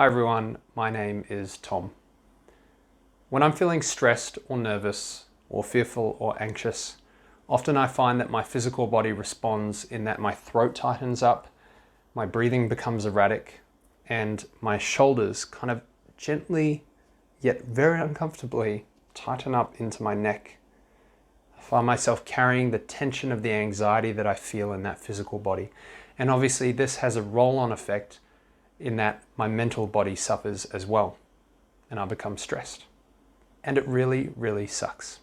Hi everyone, my name is Tom. When I'm feeling stressed or nervous or fearful or anxious, often I find that my physical body responds in that my throat tightens up, my breathing becomes erratic, and my shoulders kind of gently yet very uncomfortably tighten up into my neck. I find myself carrying the tension of the anxiety that I feel in that physical body. And obviously this has a roll-on effect in that my mental body suffers as well, and I become stressed. And it really, really sucks.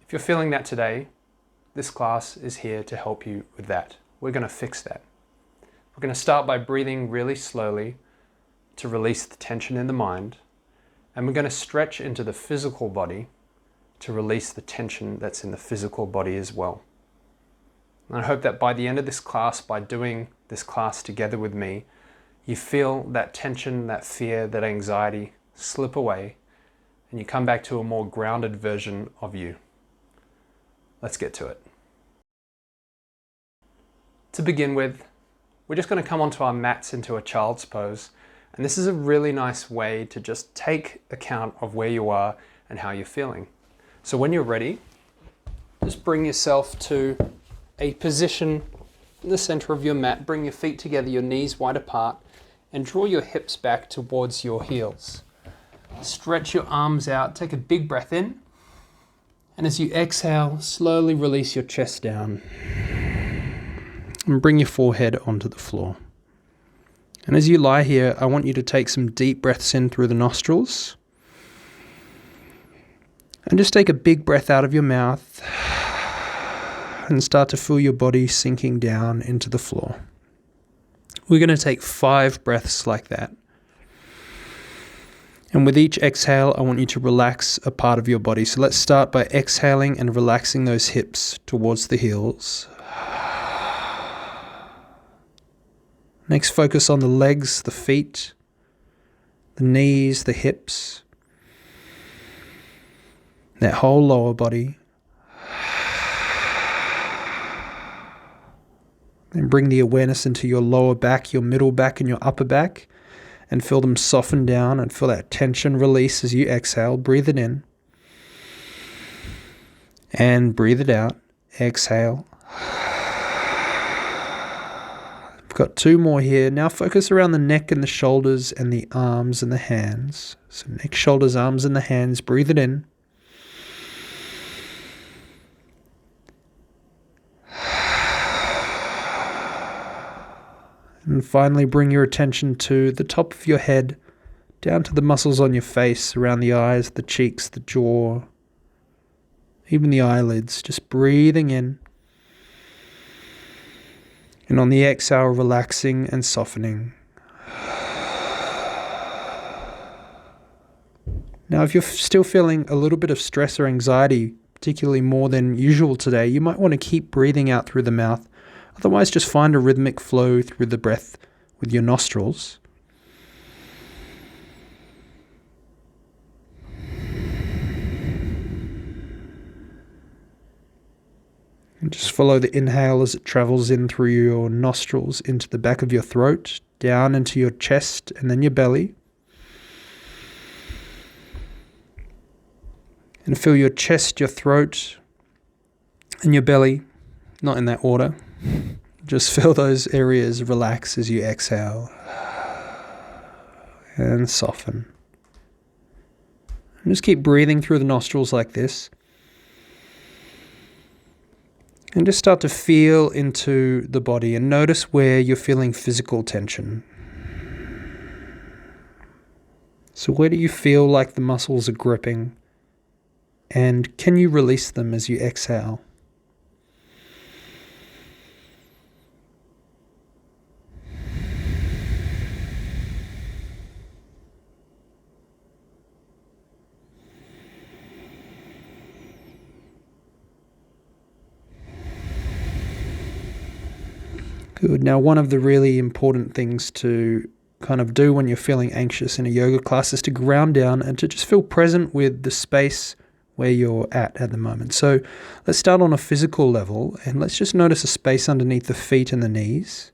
If you're feeling that today, this class is here to help you with that. We're going to fix that. We're going to start by breathing really slowly to release the tension in the mind, and we're going to stretch into the physical body to release the tension that's in the physical body as well. And I hope that by the end of this class, by doing this class together with me, you feel that tension, that fear, that anxiety slip away, and you come back to a more grounded version of you. Let's get to it. To begin with, we're just going to come onto our mats into a child's pose, and this is a really nice way to just take account of where you are and how you're feeling. So when you're ready, just bring yourself to a position in the center of your mat. Bring your feet together, your knees wide apart, and draw your hips back towards your heels. Stretch your arms out, take a big breath in, and as you exhale, slowly release your chest down and bring your forehead onto the floor. And as you lie here, I want you to take some deep breaths in through the nostrils and just take a big breath out of your mouth and start to feel your body sinking down into the floor. We're going to take 5 breaths like that. And with each exhale, I want you to relax a part of your body. So let's start by exhaling and relaxing those hips towards the heels. Next, focus on the legs, the feet, the knees, the hips, that whole lower body. And bring the awareness into your lower back, your middle back, and your upper back, and feel them soften down and feel that tension release as you exhale. Breathe it in and breathe it out. Exhale. We've got 2 more here. Now focus around the neck and the shoulders and the arms and the hands. So neck, shoulders, arms, and the hands. Breathe it in. And finally, bring your attention to the top of your head, down to the muscles on your face, around the eyes, the cheeks, the jaw, even the eyelids. Just breathing in. And on the exhale, relaxing and softening. Now, if you're still feeling a little bit of stress or anxiety, particularly more than usual today, you might want to keep breathing out through the mouth. Otherwise, just find a rhythmic flow through the breath with your nostrils. And just follow the inhale as it travels in through your nostrils into the back of your throat, down into your chest and then your belly. And feel your chest, your throat, and your belly, not in that order. Just feel those areas relax as you exhale and soften. And just keep breathing through the nostrils like this. And just start to feel into the body and notice where you're feeling physical tension. So where do you feel like the muscles are gripping? And can you release them as you exhale? Good. Now, one of the really important things to kind of do when you're feeling anxious in a yoga class is to ground down and to just feel present with the space where you're at the moment. So let's start on a physical level and let's just notice a space underneath the feet and the knees.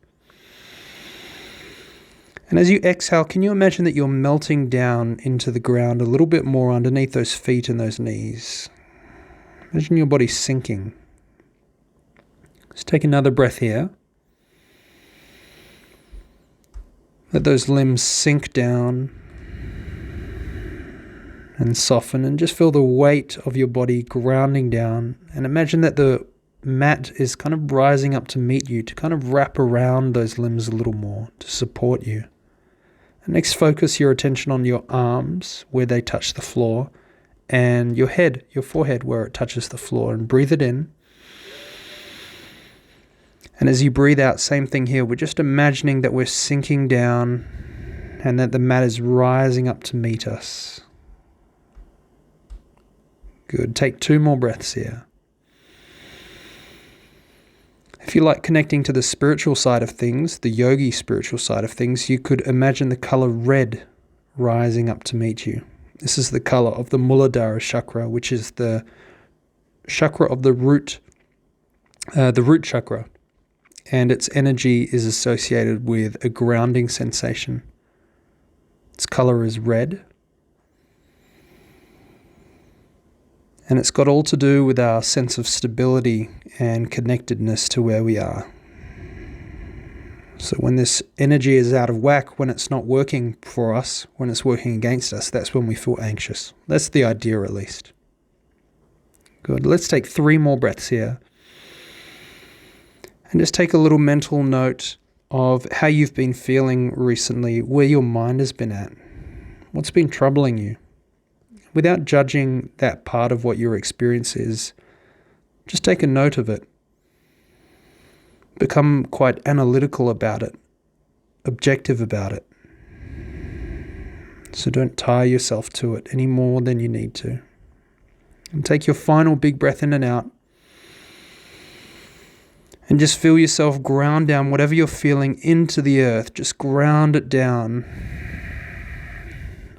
And as you exhale, can you imagine that you're melting down into the ground a little bit more underneath those feet and those knees? Imagine your body sinking. Let's take another breath here. Let those limbs sink down and soften, and just feel the weight of your body grounding down. And imagine that the mat is kind of rising up to meet you, to kind of wrap around those limbs a little more, to support you. And next, focus your attention on your arms where they touch the floor, and your head, your forehead where it touches the floor, and breathe it in. And as you breathe out, same thing here. We're just imagining that we're sinking down and that the mat is rising up to meet us. Good. Take 2 more breaths here. If you like connecting to the spiritual side of things, the yogi spiritual side of things, you could imagine the color red rising up to meet you. This is the color of the Muladhara chakra, which is the chakra of the root chakra. And its energy is associated with a grounding sensation. Its color is red. And it's got all to do with our sense of stability and connectedness to where we are. So when this energy is out of whack, when it's not working for us, when it's working against us, that's when we feel anxious. That's the idea, at least. Good. Let's take 3 more breaths here. And just take a little mental note of how you've been feeling recently, where your mind has been at. What's been troubling you? Without judging that part of what your experience is, just take a note of it. Become quite analytical about it, objective about it. So don't tie yourself to it any more than you need to. And take your final big breath in and out. And just feel yourself ground down whatever you're feeling into the earth. Just ground it down.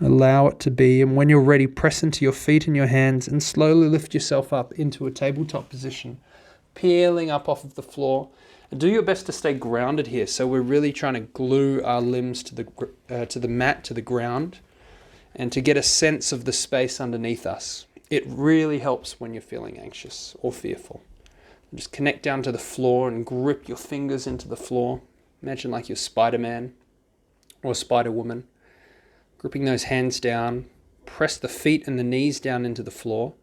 Allow it to be, and when you're ready, press into your feet and your hands and slowly lift yourself up into a tabletop position, peeling up off of the floor. And do your best to stay grounded here. So we're really trying to glue our limbs to the mat, to the ground, and to get a sense of the space underneath us. It really helps when you're feeling anxious or fearful. Just connect down to the floor and grip your fingers into the floor. Imagine like you're Spider-Man or Spider-Woman. Gripping those hands down, press the feet and the knees down into the floor.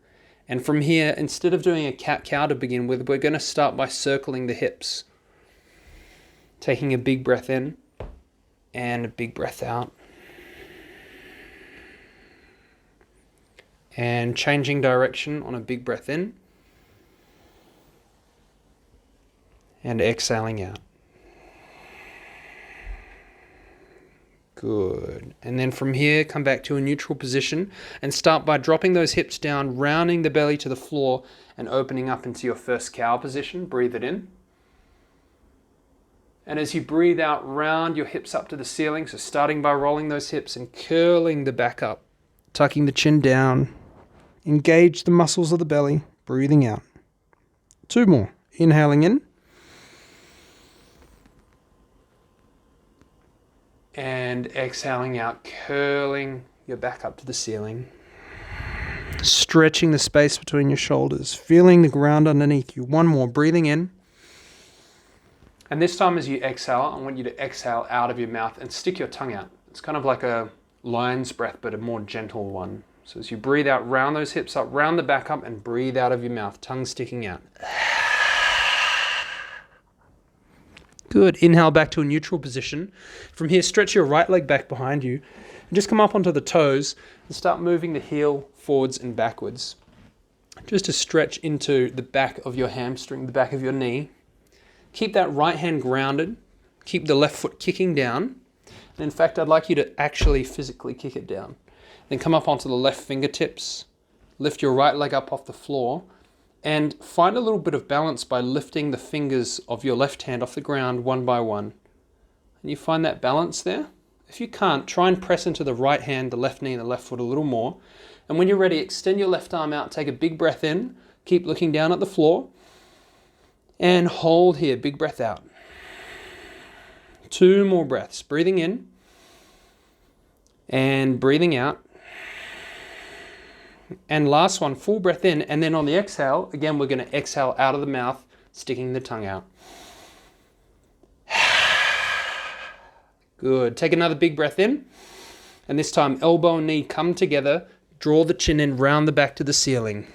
And from here, instead of doing a cat-cow to begin with, we're going to start by circling the hips. Taking a big breath in and a big breath out. And changing direction on a big breath in. And exhaling out. Good. And then from here, come back to a neutral position and start by dropping those hips down, rounding the belly to the floor and opening up into your first cow position. Breathe it in. And as you breathe out, round your hips up to the ceiling. So starting by rolling those hips and curling the back up, tucking the chin down. Engage the muscles of the belly, breathing out. 2 more. Inhaling in. And exhaling out, curling your back up to the ceiling. Stretching the space between your shoulders, feeling the ground underneath you. 1 more, breathing in. And this time as you exhale, I want you to exhale out of your mouth and stick your tongue out. It's kind of like a lion's breath, but a more gentle one. So as you breathe out, round those hips up, round the back up, and breathe out of your mouth, tongue sticking out. Good. Inhale back to a neutral position. From here, stretch your right leg back behind you and just come up onto the toes and start moving the heel forwards and backwards. Just to stretch into the back of your hamstring, the back of your knee. Keep that right hand grounded. Keep the left foot kicking down. And in fact, I'd like you to actually physically kick it down. Then come up onto the left fingertips. Lift your right leg up off the floor. And find a little bit of balance by lifting the fingers of your left hand off the ground one by one. And you find that balance there? If you can't, try and press into the right hand, the left knee, and the left foot a little more. And when you're ready, extend your left arm out, take a big breath in, keep looking down at the floor, and hold here, big breath out. 2 more breaths, breathing in, And breathing out. And last one, full breath in. And then on the exhale, again, we're going to exhale out of the mouth, sticking the tongue out. Good. Take another big breath in. And this time, elbow and knee come together. Draw the chin in, round the back to the ceiling.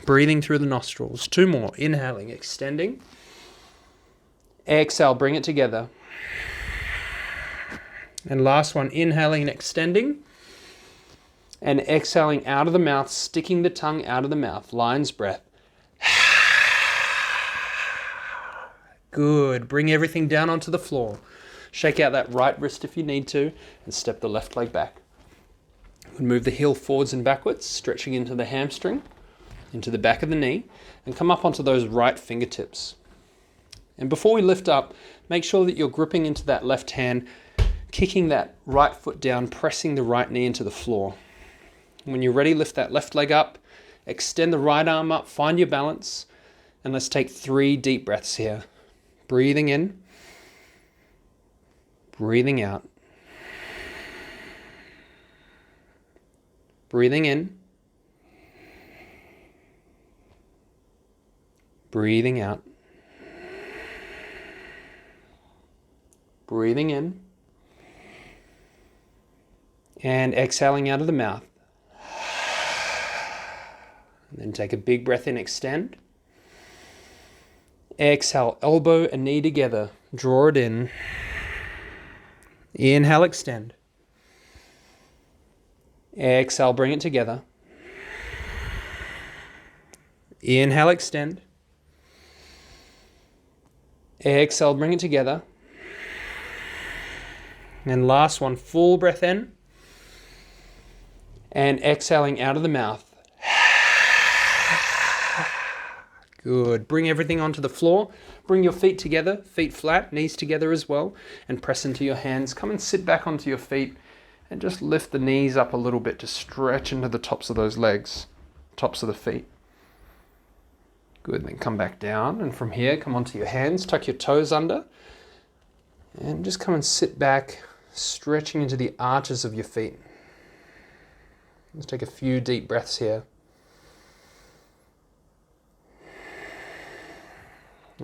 Breathing through the nostrils. 2 more. Inhaling, extending. Exhale, bring it together. And last one, inhaling and extending. And exhaling out of the mouth, sticking the tongue out of the mouth. Lion's breath. Good. Bring everything down onto the floor. Shake out that right wrist if you need to, and step the left leg back. Move the heel forwards and backwards, stretching into the hamstring, into the back of the knee, and come up onto those right fingertips. And before we lift up, make sure that you're gripping into that left hand, kicking that right foot down, pressing the right knee into the floor. When you're ready, lift that left leg up, extend the right arm up, find your balance, and let's take 3 deep breaths here. Breathing in, breathing out. Breathing in, breathing out. Breathing in, and exhaling out of the mouth. And then take a big breath in, extend. Exhale, elbow and knee together. Draw it in. Inhale, extend. Exhale, bring it together. Inhale, extend. Exhale, bring it together. And last one, full breath in. And exhaling out of the mouth. Good. Bring everything onto the floor. Bring your feet together, feet flat, knees together as well, and press into your hands. Come and sit back onto your feet and just lift the knees up a little bit to stretch into the tops of those legs, tops of the feet. Good. Then come back down, and from here, come onto your hands, tuck your toes under, and just come and sit back, stretching into the arches of your feet. Let's take a few deep breaths here.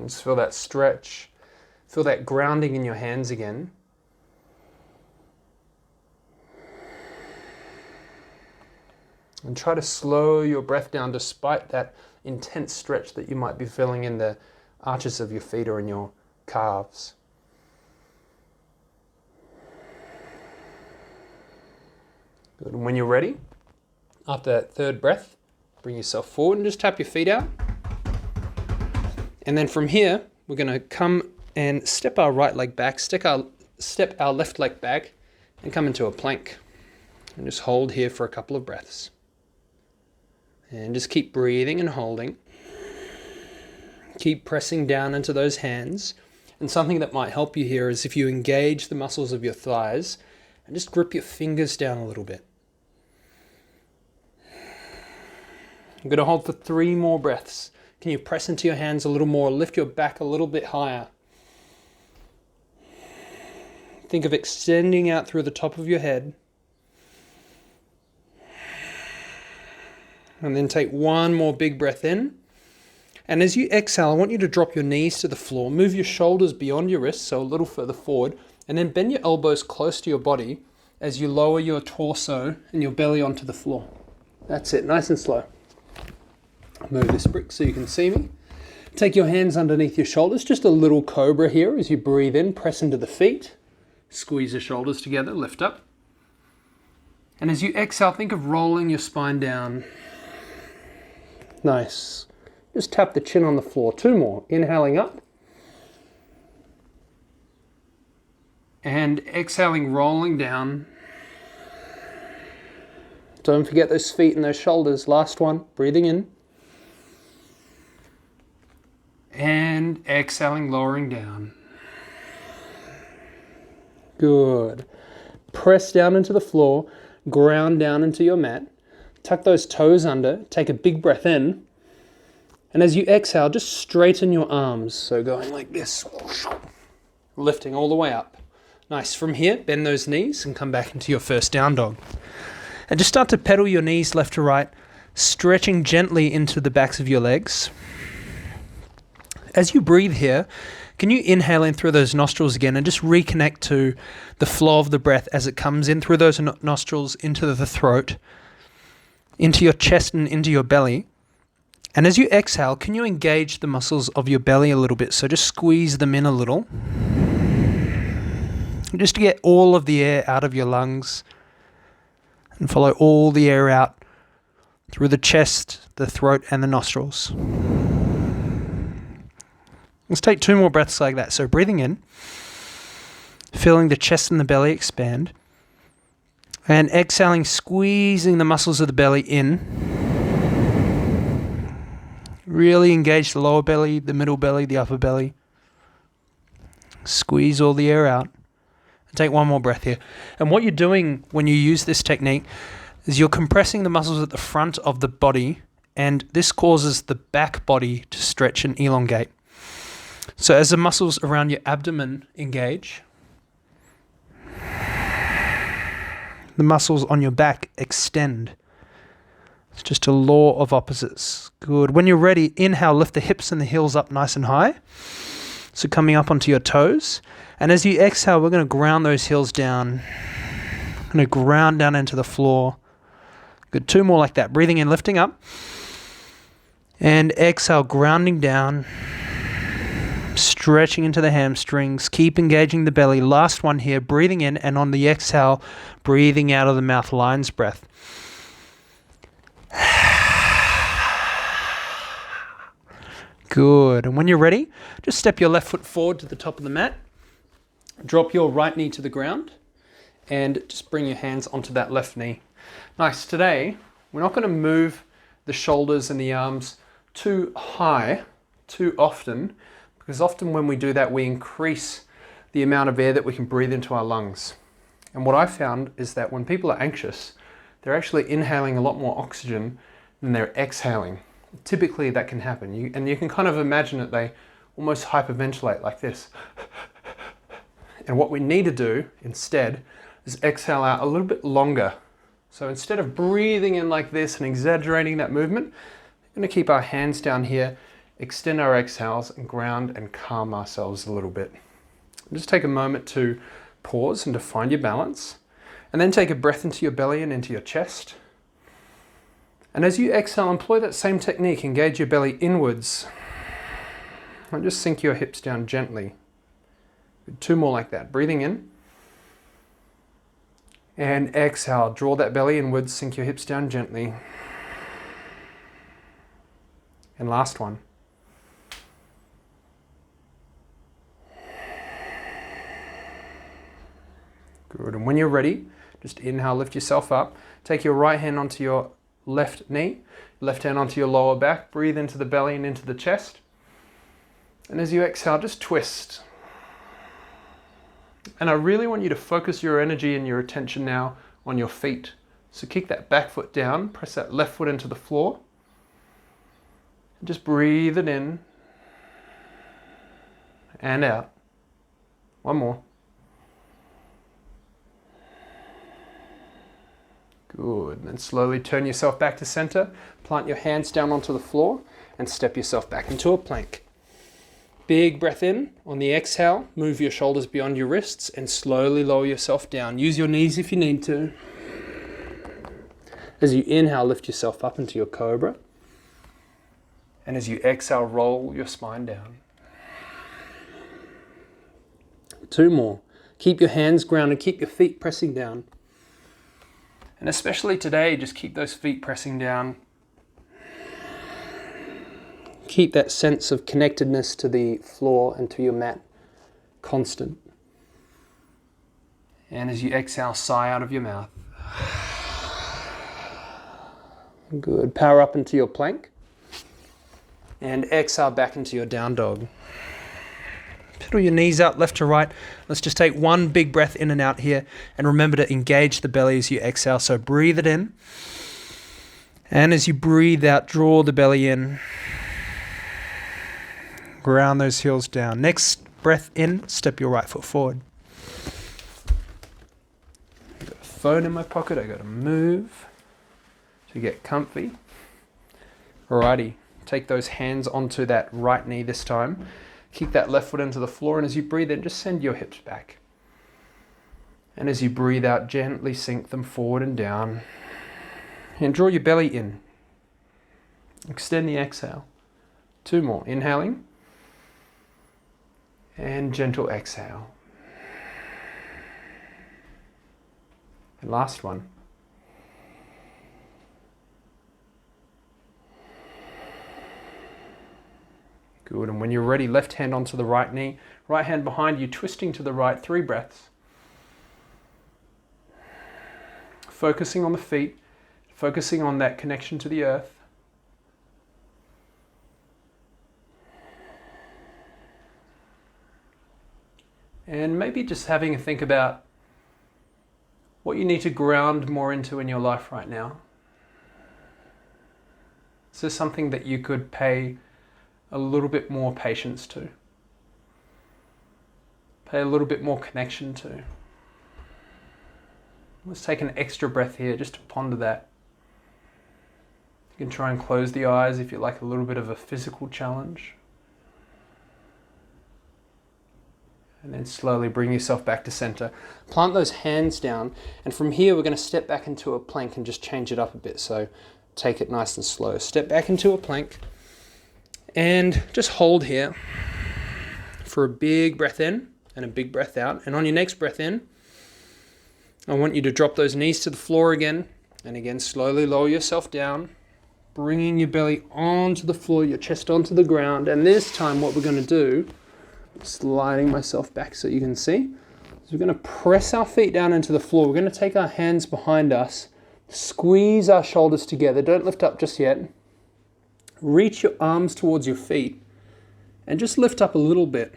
Just feel that stretch. Feel that grounding in your hands again. And try to slow your breath down despite that intense stretch that you might be feeling in the arches of your feet or in your calves. Good. And when you're ready, after that 3rd breath, bring yourself forward and just tap your feet out. And then from here, we're going to come and step our right leg back, step our left leg back, and come into a plank. And just hold here for a couple of breaths. And just keep breathing and holding. Keep pressing down into those hands. And something that might help you here is if you engage the muscles of your thighs and just grip your fingers down a little bit. I'm going to hold for 3 more breaths. Can you press into your hands a little more? Lift your back a little bit higher. Think of extending out through the top of your head. And then take 1 more big breath in. And as you exhale, I want you to drop your knees to the floor. Move your shoulders beyond your wrists, so a little further forward. And then bend your elbows close to your body as you lower your torso and your belly onto the floor. That's it, nice and slow. Move this brick so you can see me. Take your hands underneath your shoulders, just a little cobra here as you breathe in, press into the feet. Squeeze your shoulders together, lift up. And as you exhale, think of rolling your spine down. Nice. Just tap the chin on the floor. 2 more. Inhaling up. And exhaling, rolling down. Don't forget those feet and those shoulders. Last one. Breathing in. And exhaling, lowering down. Good. Press down into the floor. Ground down into your mat. Tuck those toes under. Take a big breath in. And as you exhale, just straighten your arms. So going like this. Lifting all the way up. Nice. From here, bend those knees and come back into your first down dog. And just start to pedal your knees left to right, stretching gently into the backs of your legs. As you breathe here, can you inhale in through those nostrils again and just reconnect to the flow of the breath as it comes in through those nostrils into the throat, into your chest and into your belly. And as you exhale, can you engage the muscles of your belly a little bit? So just squeeze them in a little. Just to get all of the air out of your lungs and follow all the air out through the chest, the throat and the nostrils. Let's take 2 more breaths like that. So breathing in, feeling the chest and the belly expand, and exhaling, squeezing the muscles of the belly in. Really engage the lower belly, the middle belly, the upper belly. Squeeze all the air out. And take 1 more breath here. And what you're doing when you use this technique is you're compressing the muscles at the front of the body, and this causes the back body to stretch and elongate. So as the muscles around your abdomen engage, the muscles on your back extend. It's just a law of opposites. Good. When you're ready, inhale, lift the hips and the heels up nice and high. So coming up onto your toes. And as you exhale, we're going to ground those heels down. Going to ground down into the floor. Good. 2 more like that. Breathing in, lifting up. And exhale, grounding down. Stretching into the hamstrings. Keep engaging the belly. Last one here. Breathing in, and on the exhale, breathing out of the mouth, lion's breath. Good. And when you're ready, just step your left foot forward to the top of the mat. Drop your right knee to the ground and just bring your hands onto that left knee. Nice. Today, we're not going to move the shoulders and the arms too high, too often, because often when we do that, we increase the amount of air that we can breathe into our lungs. And what I found is that when people are anxious, they're actually inhaling a lot more oxygen than they're exhaling. Typically that can happen. You can kind of imagine that they almost hyperventilate like this. And what we need to do instead is exhale out a little bit longer. So instead of breathing in like this and exaggerating that movement, we're going to keep our hands down here, extend our exhales and ground and calm ourselves a little bit. Just take a moment to pause and to find your balance. And then take a breath into your belly and into your chest. And as you exhale, employ that same technique. Engage your belly inwards. And just sink your hips down gently. 2 more like that. Breathing in. And exhale. Draw that belly inwards. Sink your hips down gently. And last one. Good. And when you're ready, just inhale, lift yourself up. Take your right hand onto your left knee, left hand onto your lower back. Breathe into the belly and into the chest. And as you exhale, just twist. And I really want you to focus your energy and your attention now on your feet. So kick that back foot down, press that left foot into the floor. And just breathe it in and out. 1 more. Good. And then slowly turn yourself back to center. Plant your hands down onto the floor and step yourself back into a plank. Big breath in. On the exhale, move your shoulders beyond your wrists and slowly lower yourself down. Use your knees if you need to. As you inhale, lift yourself up into your cobra. And as you exhale, roll your spine down. 2 more. Keep your hands grounded. Keep your feet pressing down. And especially today, just keep those feet pressing down. Keep that sense of connectedness to the floor and to your mat constant. And as you exhale, sigh out of your mouth. Good. Power up into your plank. And exhale back into your down dog. Pedal your knees out left to right. Let's just take 1 big breath in and out here. And remember to engage the belly as you exhale. So breathe it in. And as you breathe out, draw the belly in. Ground those heels down. Next breath in, step your right foot forward. phone in my pocket. I got to move to get comfy. Alrighty, take those hands onto that right knee this time. Kick that left foot into the floor, and as you breathe in, just send your hips back. And as you breathe out, gently sink them forward and down. And draw your belly in. Extend the exhale. 2 more. Inhaling. And gentle exhale. And last one. Good. And when you're ready, left hand onto the right knee, right hand behind you, twisting to the right. 3 breaths. Focusing on the feet, focusing on that connection to the earth. And maybe just having a think about what you need to ground more into in your life right now. Is there something that you could pay a little bit more patience to? Pay a little bit more connection to? Let's take an extra breath here just to ponder that. You can try and close the eyes if you like a little bit of a physical challenge. And then slowly bring yourself back to center. Plant those hands down, and from here we're going to step back into a plank and just change it up a bit. So take it nice and slow. Step back into a plank and just hold here for a big breath in and a big breath out. And on your next breath in, I want you to drop those knees to the floor again, and again slowly lower yourself down, bringing your belly onto the floor, your chest onto the ground. And this time what we're going to do, sliding myself back so you can see, is we're going to press our feet down into the floor. We're going to take our hands behind us, squeeze our shoulders together. Don't lift up just yet. Reach your arms towards your feet and just lift up a little bit.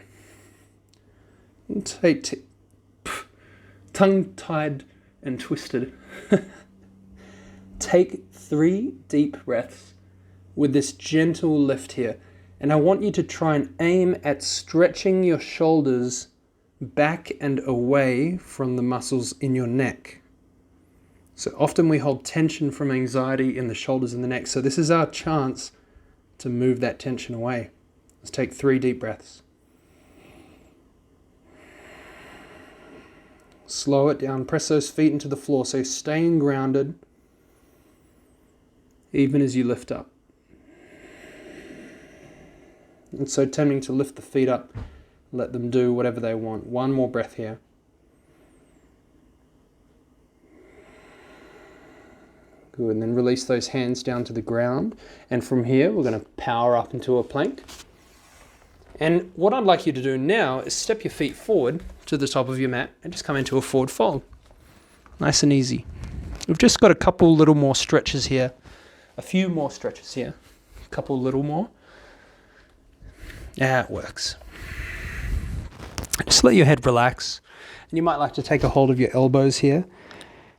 Tongue-tied and twisted. Take 3 deep breaths with this gentle lift here. And I want you to try and aim at stretching your shoulders back and away from the muscles in your neck. So often we hold tension from anxiety in the shoulders and the neck. So this is our chance to move that tension away. Let's take 3 deep breaths. Slow it down. Press those feet into the floor. So staying grounded even as you lift up. It's so tempting to lift the feet up, let them do whatever they want. 1 more breath here. Good, and then release those hands down to the ground. And from here, we're going to power up into a plank. And what I'd like you to do now is step your feet forward to the top of your mat and just come into a forward fold. Nice and easy. We've just got a couple little more stretches here. A few more stretches here. A couple little more. Yeah, it works. Just let your head relax. And you might like to take a hold of your elbows here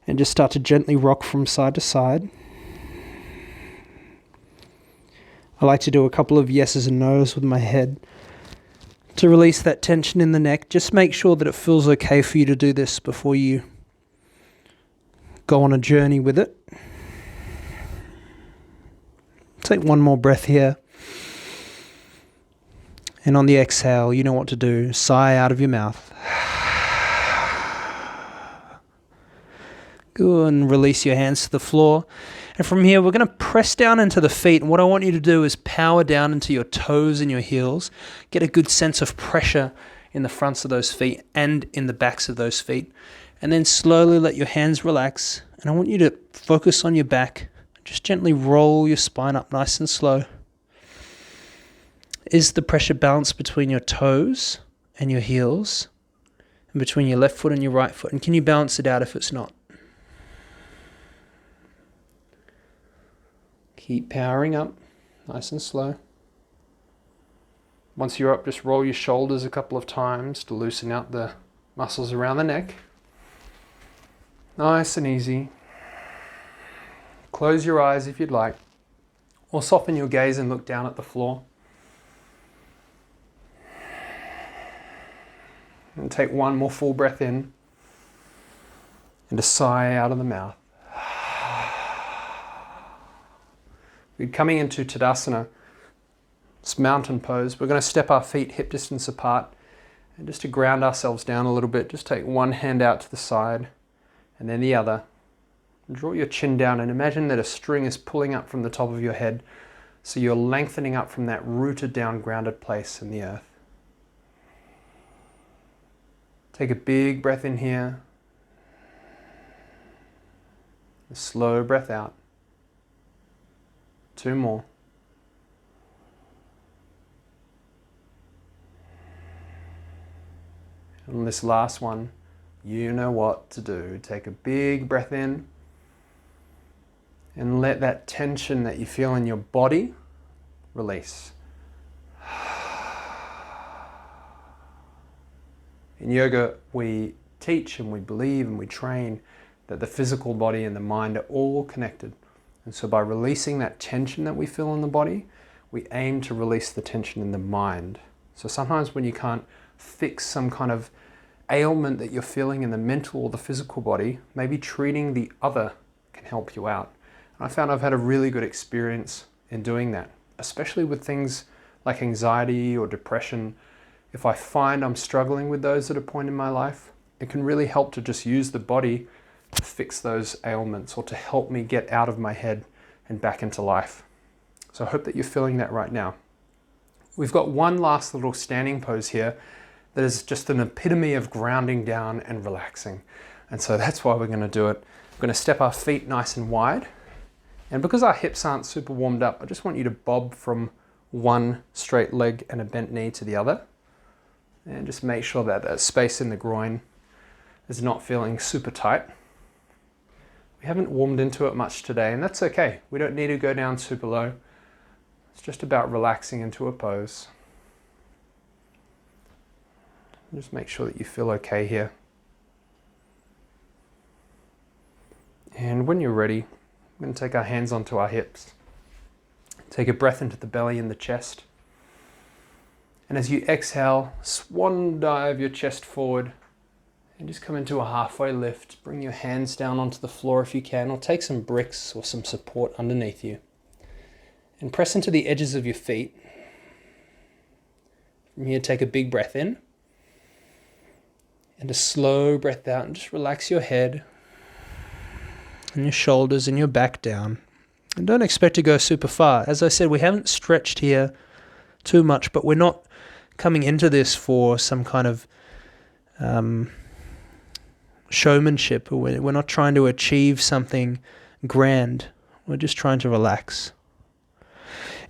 and just start to gently rock from side to side. I like to do a couple of yeses and nos with my head to release that tension in the neck. Just make sure that it feels okay for you to do this before you go on a journey with it. Take 1 more breath here. And on the exhale, you know what to do. Sigh out of your mouth. Good, and release your hands to the floor. And from here, we're going to press down into the feet. And what I want you to do is power down into your toes and your heels. Get a good sense of pressure in the fronts of those feet and in the backs of those feet. And then slowly let your hands relax. And I want you to focus on your back. Just gently roll your spine up nice and slow. Is the pressure balanced between your toes and your heels? And between your left foot and your right foot? And can you balance it out if it's not? Keep powering up, nice and slow. Once you're up, just roll your shoulders a couple of times to loosen out the muscles around the neck. Nice and easy. Close your eyes if you'd like, or soften your gaze and look down at the floor. And take 1 more full breath in. and a sigh out of the mouth. We're coming into Tadasana, this mountain pose. We're going to step our feet hip distance apart, and just to ground ourselves down a little bit, just take one hand out to the side and then the other. Draw your chin down and imagine that a string is pulling up from the top of your head, so you're lengthening up from that rooted down, grounded place in the earth. Take a big breath in here. A slow breath out. 2 more. And this last one, you know what to do. Take a big breath in and let that tension that you feel in your body release. In yoga, we teach and we believe and we train that the physical body and the mind are all connected. And so by releasing that tension that we feel in the body, we aim to release the tension in the mind. So sometimes when you can't fix some kind of ailment that you're feeling in the mental or the physical body, maybe treating the other can help you out. And I found I've had a really good experience in doing that, especially with things like anxiety or depression. If I find I'm struggling with those at a point in my life, it can really help to just use the body to fix those ailments or to help me get out of my head and back into life. So I hope that you're feeling that right now. We've got one last little standing pose here that is just an epitome of grounding down and relaxing. And so that's why we're going to do it. We're going to step our feet nice and wide. And because our hips aren't super warmed up, I just want you to bob from one straight leg and a bent knee to the other. And just make sure that that space in the groin is not feeling super tight. We haven't warmed into it much today, and that's okay. We don't need to go down super low. It's just about relaxing into a pose. Just make sure that you feel okay here. And when you're ready, we're going to take our hands onto our hips. Take a breath into the belly and the chest. And as you exhale, swan dive your chest forward and just come into a halfway lift. Bring your hands down onto the floor if you can, or take some bricks or some support underneath you. And press into the edges of your feet. From here, take a big breath in. And a slow breath out, and just relax your head and your shoulders and your back down. And don't expect to go super far. As I said, we haven't stretched here too much, but we're not coming into this for some kind of showmanship. We're not trying to achieve something grand. We're just trying to relax.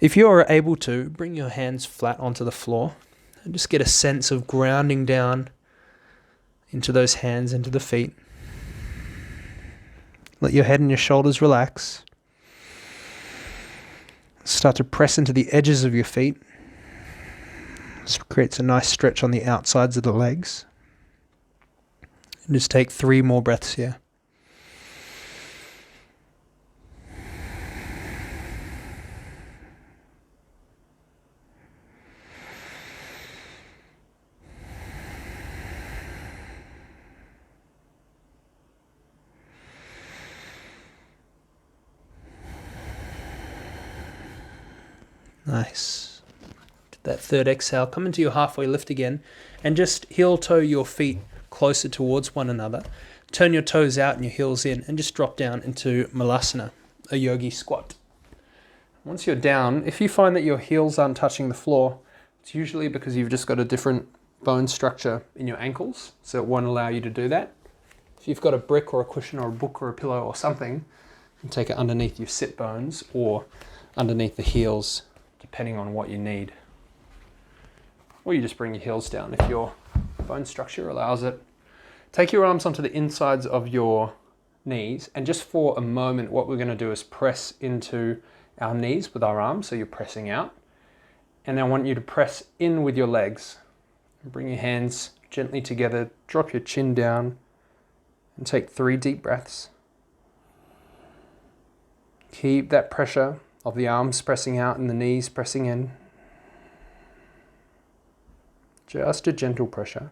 If you are able to, bring your hands flat onto the floor and just get a sense of grounding down into those hands, into the feet. Let your head and your shoulders relax. Start to press into the edges of your feet. This creates a nice stretch on the outsides of the legs. And just take 3 more breaths here. Nice. That third exhale, come into your halfway lift again and just heel toe your feet closer towards one another. Turn your toes out and your heels in and just drop down into Malasana, a yogi squat. Once you're down, if you find that your heels aren't touching the floor, it's usually because you've just got a different bone structure in your ankles, so it won't allow you to do that. If you've got a brick or a cushion or a book or a pillow or something, you can take it underneath your sit bones or underneath the heels, depending on what you need. Or you just bring your heels down if your bone structure allows it. Take your arms onto the insides of your knees, and just for a moment what we're going to do is press into our knees with our arms, so you're pressing out. And I want you to press in with your legs. Bring your hands gently together, drop your chin down, and take 3 deep breaths. Keep that pressure of the arms pressing out and the knees pressing in. Just a gentle pressure.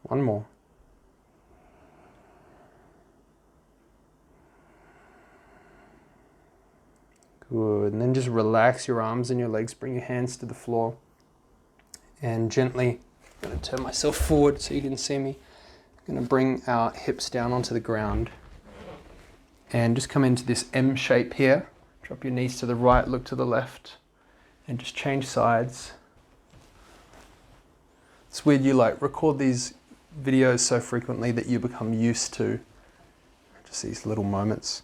One more. Good. And then just relax your arms and your legs. Bring your hands to the floor. And gently, I'm going to turn myself forward so you can see me. I'm going to bring our hips down onto the ground. And just come into this M shape here. Drop your knees to the right, look to the left. And just change sides. It's weird you record these videos so frequently that you become used to just these little moments.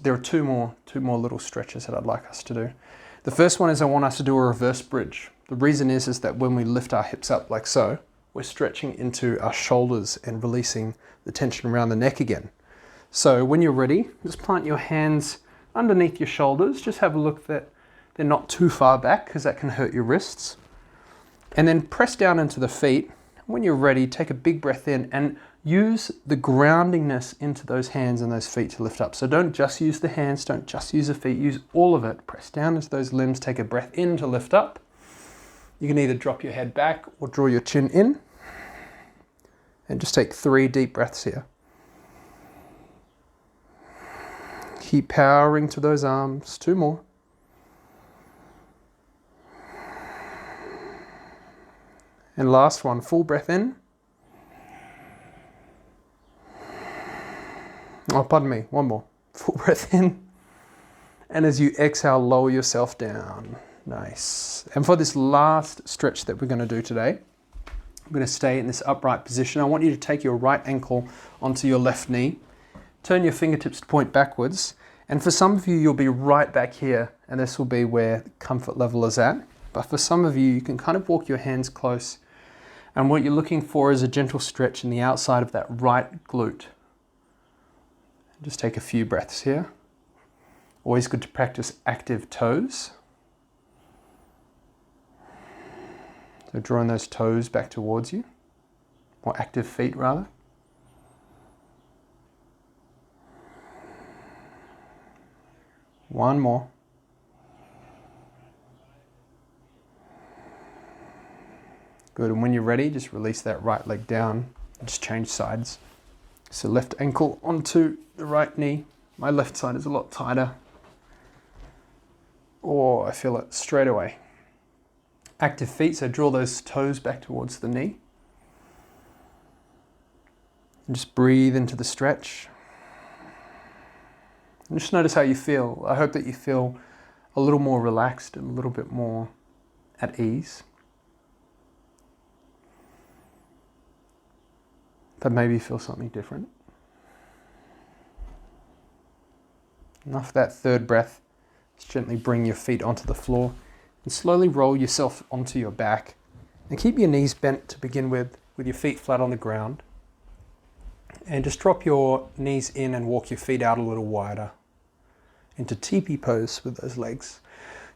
There are two more little stretches that I'd like us to do. The first one is I want us to do a reverse bridge. The reason is that when we lift our hips up like so, we're stretching into our shoulders and releasing the tension around the neck again. So when you're ready, just plant your hands underneath your shoulders. Just have a look that they're not too far back because that can hurt your wrists. And then press down into the feet. When you're ready, take a big breath in and use the groundingness into those hands and those feet to lift up. So don't just use the hands, don't just use the feet, use all of it. Press down into those limbs, take a breath in to lift up. You can either drop your head back or draw your chin in. And just take 3 deep breaths here. Keep powering to those arms. 2 more. And last one, full breath in. Oh, pardon me, 1 more. Full breath in. And as you exhale, lower yourself down. Nice. And for this last stretch that we're going to do today, I'm going to stay in this upright position. I want you to take your right ankle onto your left knee. Turn your fingertips to point backwards. And for some of you, you'll be right back here. And this will be where the comfort level is at. But for some of you, you can kind of walk your hands close. And what you're looking for is a gentle stretch in the outside of that right glute. Just take a few breaths here. Always good to practice active toes. So drawing those toes back towards you, or active feet rather. One more. Good, and when you're ready, just release that right leg down, and just change sides. So left ankle onto the right knee. My left side is a lot tighter. Oh, I feel it straight away. Active feet, so draw those toes back towards the knee. And just breathe into the stretch. And just notice how you feel. I hope that you feel a little more relaxed and a little bit more at ease. But maybe you feel something different. And after that 3rd breath, just gently bring your feet onto the floor and slowly roll yourself onto your back. And keep your knees bent to begin with your feet flat on the ground. And just drop your knees in and walk your feet out a little wider into teepee pose with those legs.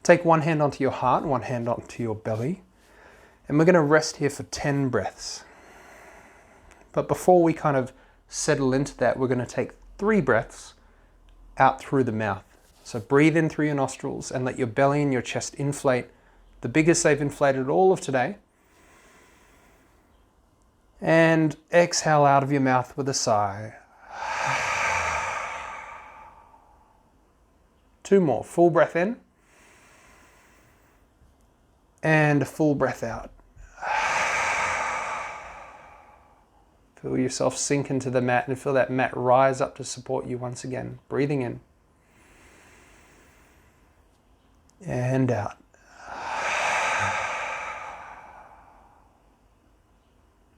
Take one hand onto your heart and one hand onto your belly. And we're going to rest here for 10 breaths. But before we kind of settle into that, we're going to take 3 breaths out through the mouth. So breathe in through your nostrils and let your belly and your chest inflate, the biggest they've inflated all of today. And exhale out of your mouth with a sigh. 2 more. Full breath in. And a full breath out. Feel yourself sink into the mat and feel that mat rise up to support you once again. Breathing in. And out.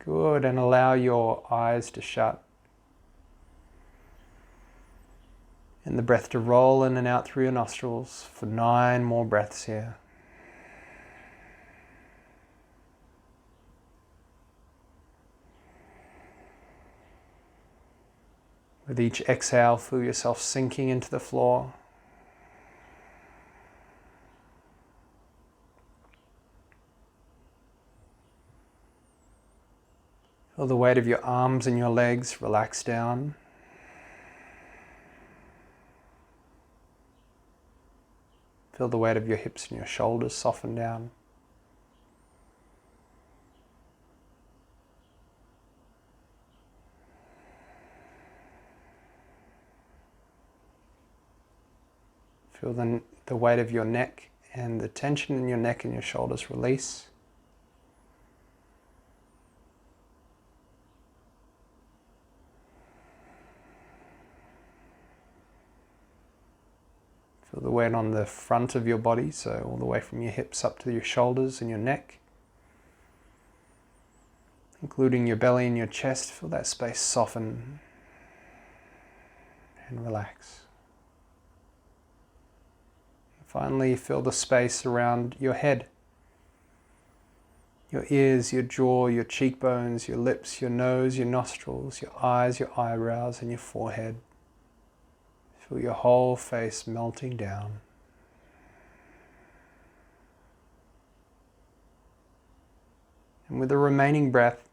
Good, and allow your eyes to shut. And the breath to roll in and out through your nostrils for 9 more breaths here. With each exhale, feel yourself sinking into the floor. Feel the weight of your arms and your legs relax down. Feel the weight of your hips and your shoulders soften down. Feel the weight of your neck and the tension in your neck and your shoulders release. Feel the weight on the front of your body, so all the way from your hips up to your shoulders and your neck, including your belly and your chest. Feel that space soften and relax. Finally, feel the space around your head, your ears, your jaw, your cheekbones, your lips, your nose, your nostrils, your eyes, your eyebrows, and your forehead. Feel your whole face melting down. And with the remaining breath,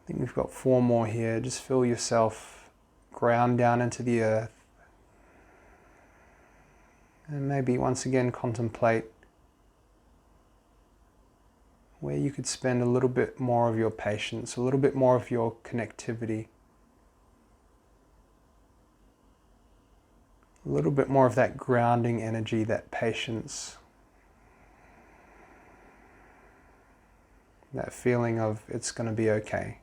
I think we've got 4 more here. Just feel yourself ground down into the earth. And maybe once again contemplate where you could spend a little bit more of your patience, a little bit more of your connectivity, a little bit more of that grounding energy, that patience, that feeling of it's going to be okay.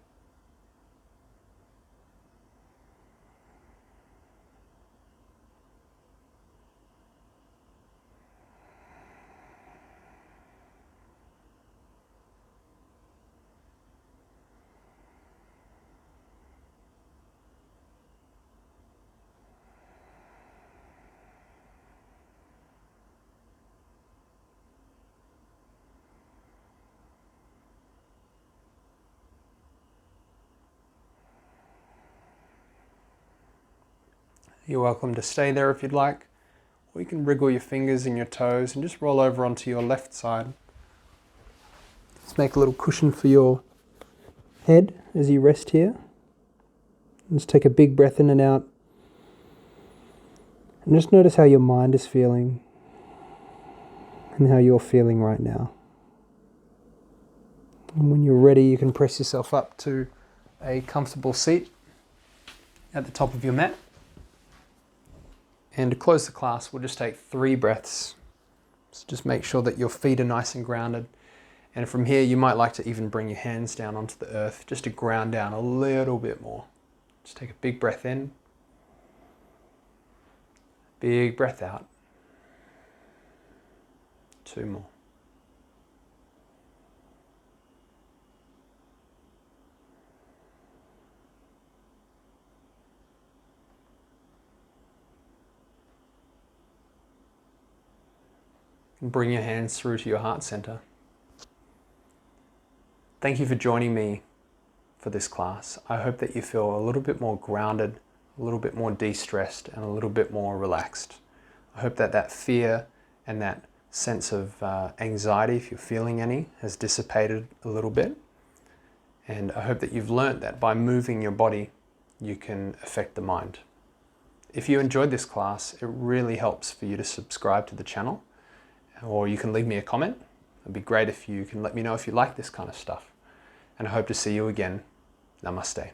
You're welcome to stay there if you'd like, or you can wriggle your fingers and your toes and just roll over onto your left side. Just make a little cushion for your head as you rest here. Just take a big breath in and out. And just notice how your mind is feeling and how you're feeling right now. And when you're ready, you can press yourself up to a comfortable seat at the top of your mat. And to close the class, we'll just take 3 breaths. So just make sure that your feet are nice and grounded. And from here, you might like to even bring your hands down onto the earth just to ground down a little bit more. Just take a big breath in. Big breath out. 2 more. And bring your hands through to your heart center. Thank you for joining me for this class. I hope that you feel a little bit more grounded, a little bit more de-stressed, and a little bit more relaxed. I hope that that fear and that sense of anxiety, if you're feeling any, has dissipated a little bit. And I hope that you've learned that by moving your body, you can affect the mind. If you enjoyed this class, it really helps for you to subscribe to the channel, or you can leave me a comment. It'd be great if you can let me know if you like this kind of stuff. And I hope to see you again. Namaste.